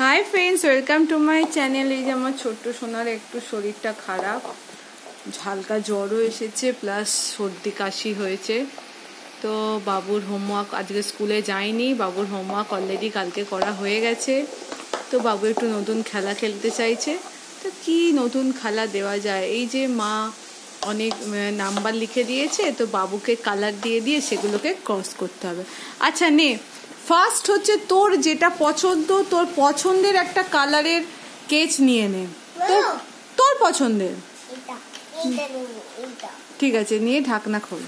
Hi friends, welcome to my channel. এই যে আমার ছোট্ট সোনার একটু শরীরটা খারাপ, হালকা জ্বরও এসেছে, প্লাস সর্দি কাশি হয়েছে। তো বাবুর হোমওয়ার্ক, আজকে স্কুলে যায়নি, বাবুর হোমওয়ার্ক অলরেডি কালকে করা হয়ে গেছে। তো বাবু একটু নতুন খেলা খেলতে চাইছে। তো কি নতুন খেলা দেওয়া যায়? এই যে মা অনেক নাম্বার লিখে দিয়েছে, তো বাবুকে কালার দিয়ে দিয়ে সেগুলোকে ক্রস করতে হবে। আচ্ছা নে, ফার্স্ট হচ্ছে তোর যেটা পছন্দ, তোর পছন্দের একটা কালারের কেচ নিয়ে নে, তোর পছন্দের। ঠিক আছে, নিয়ে ঢাকনা খোল,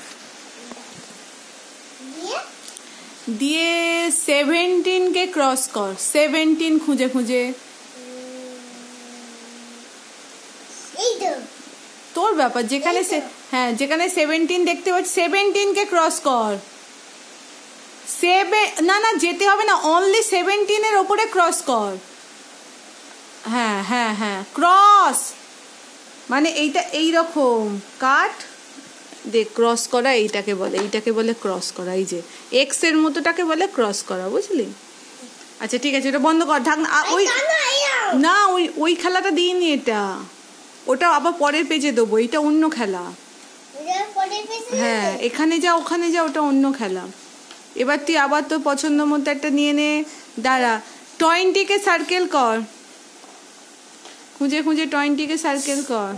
দিয়ে 17কে ক্রস কর। 17 খুঁজে খুঁজে, তোর ব্যাপার। যেখানে হ্যাঁ, যেখানে 17 দেখতে পাচ্ছি 17কে ক্রস কর। না যেতে হবে না, অনলি 17-এর ওপরে ক্রস কর। হ্যাঁ হ্যাঁ হ্যাঁ, ক্রস মানে এইটা এইরকম কাট দেখ, ক্রস করা এইটাকে বলে ক্রস করা। এই যে এক্স এর মতোটাকে বলে ক্রস করা, বুঝলি? আচ্ছা ঠিক আছে, ওটা বন্ধ কর, থাক না। ওই না, ওই খেলাটা দিইনি, এটা ওটা আবার পরের পেজে দেবো, এটা অন্য খেলা। হ্যাঁ, এখানে যা ওখানে যা, ওটা অন্য খেলা। এবার তুই আবার তোর পছন্দ মতো একটা নিয়ে নে। দাঁড়া, 20কে সার্কেল কর, খুঁজে খুঁজে 20কে সার্কেল কর।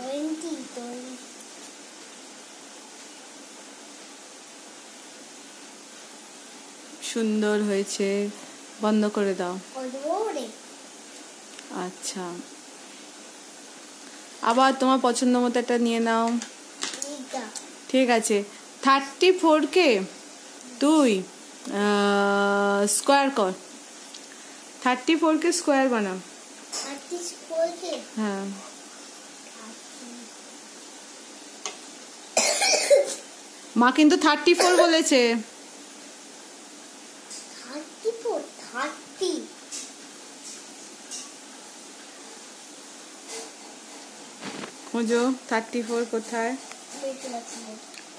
সুন্দর হয়েছে, বন্ধ করে দাও। আচ্ছা, আবার তোমার পছন্দ মতো একটা নিয়ে নাও। ঠিক আছে, 34কে তুই স্কোয়ার কর। 34কে স্কোয়ার বানাও। হ্যাঁ, মা কিন্তু 34 বলেছে। খুঁজো 34 কোথায়,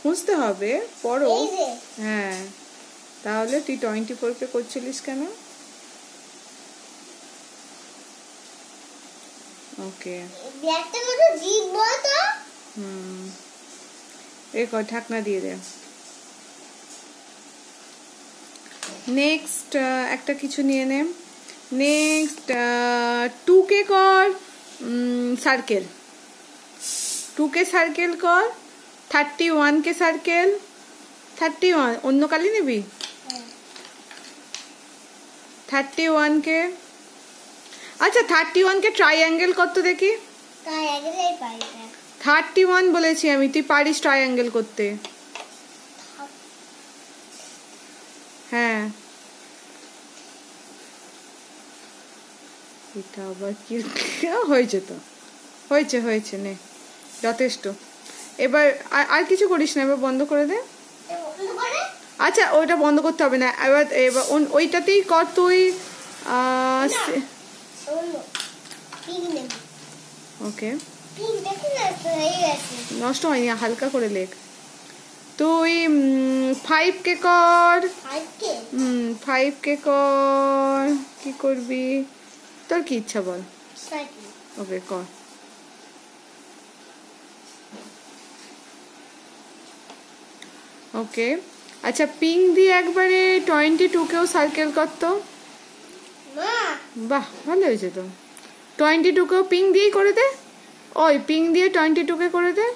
খুঁজতে হবে, পড়ো। হ্যাঁ, তাহলে তুই 24কে করছিলিস কেন? ওকে, এ কর, ঢাকনা দিয়ে দে। নেক্সট একটা কিছু নিয়ে নে। নেক্সট 2কে কর সার্কেল। 2কে সার্কেল কর। 31কে সার্কেল। 31 অন্য কালি নিবি? 31কে, আচ্ছা 31কে ট্রাইঅ্যাঙ্গেল কর তো দেখি। 31 বলেছি আমি, তুই পারিস ট্রাইঅ্যাঙ্গেল করতে? হ্যাঁ, এটা আবার কি হয়েছে? তো হয়েছে নে, যথেষ্ট। এবার আর কিছু করিস না, এবার বন্ধ করে দে। আচ্ছা, ওইটা বন্ধ করতে হবে না, এবার ওইটাতেই কর তুই। ওকে, নষ্ট হয়নি, হালকা করে লেখ। তুই 5কে কর। 5কে কর। কি করবি, তোর কি ইচ্ছা বল? ওকে, কর। ওকে, আচ্ছা পিঙ্ক দিয়ে একবারে 22কেও সার্কেল করতো। বাহ, ভালো হয়েছে তো। 22কেও পিঙ্ক দিয়েই করে দে। ওই পিঙ্ক দিয়ে 22কে করে দে।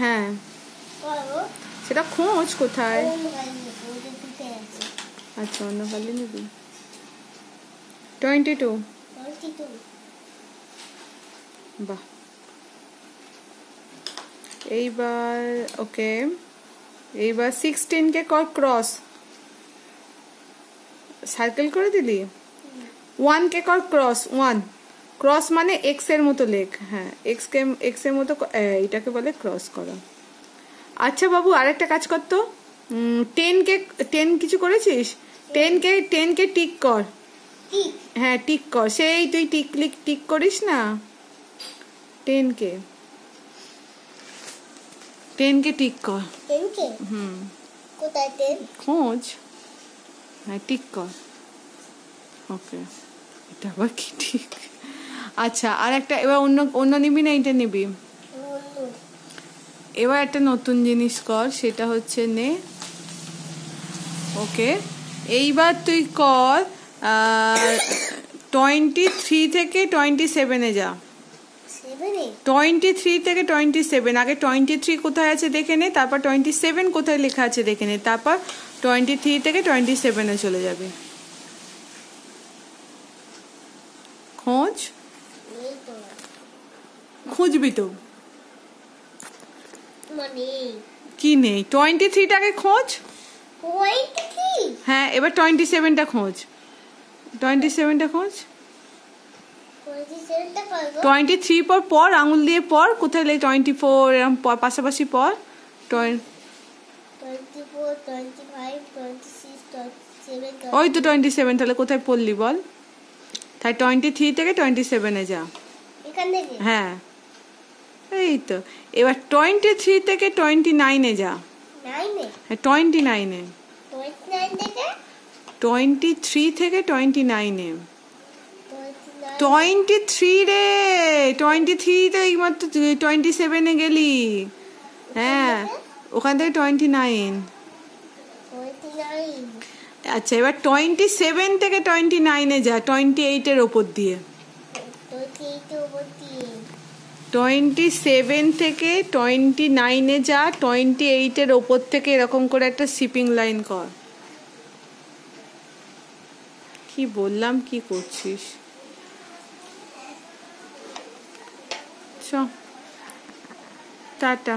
হ্যাঁ, সেটা খোঁজ কোথায়। আচ্ছা, অন্য কালি নিবি। 22, বাহ। এইবার ওকে, এইবার 16কে কর ক্রস। সার্কেল করে দিলি। 1কে কর ক্রস। 1 ক্রস মানে এক্স এর মতো লেখ। হ্যাঁ, এক্স এর মতো, এটাকে বলে ক্রস করা। আচ্ছা বাবু, আরেকটা কাজ কর তো। 10 কিছু করেছিস? 10কে টিক কর। হ্যাঁ, টিক কর, সেই তুই টিক করিস না 10কে। 10 কে টিক কর। 10 কে? কোথায় 10? খোঁজ, হ্যাঁ টিক কর। ওকে, এটা আবার কি ঠিক? আচ্ছা, আর একটা এবার অন্য নিবি না এটা নিবি? এবার একটা নতুন জিনিস কর, সেটা হচ্ছে নে। ওকে, এইবার তুই কর 23 থেকে 27-এ যা। 23 থেকে 27, আগে 23 কোথায় আছে দেখে নে, তারপর 27 কোথায় লেখা আছে দেখে নে, তারপর 23 থেকে 27-এ চলে যাবে। খোঁজ, খুঁজবি তো কি নেই? 23টাকে খোঁজ। হ্যাঁ, এবার 27টা খোঁজ। 27টা খোঁজ। 23 পর আঙুল দিয়ে পর, কোথায় লেখা 24 এরকম পাশাপাশি পর। 24, 25, 26, 27। ওই তো 27, তাহলে কোথায় পড়লি বল? তাই 23 থেকে 27-এ যা। হ্যাঁ, এই তো। এবার 23 থেকে 29-এ যা। 29-এ। 23 থেকে 29-এ। 23 রে, 23 তো এইমাত্র 27-এ গেলি। হ্যাঁ, ওখান থেকে 29। আচ্ছা, এবার 27 থেকে 29-এ যা, 28-এর ওপর দিয়ে। 27 থেকে 29-এ যা, 28-এর ওপর থেকে এরকম করে একটা শিপিং লাইন কর। কি বললাম, কি করছিস? টাটা।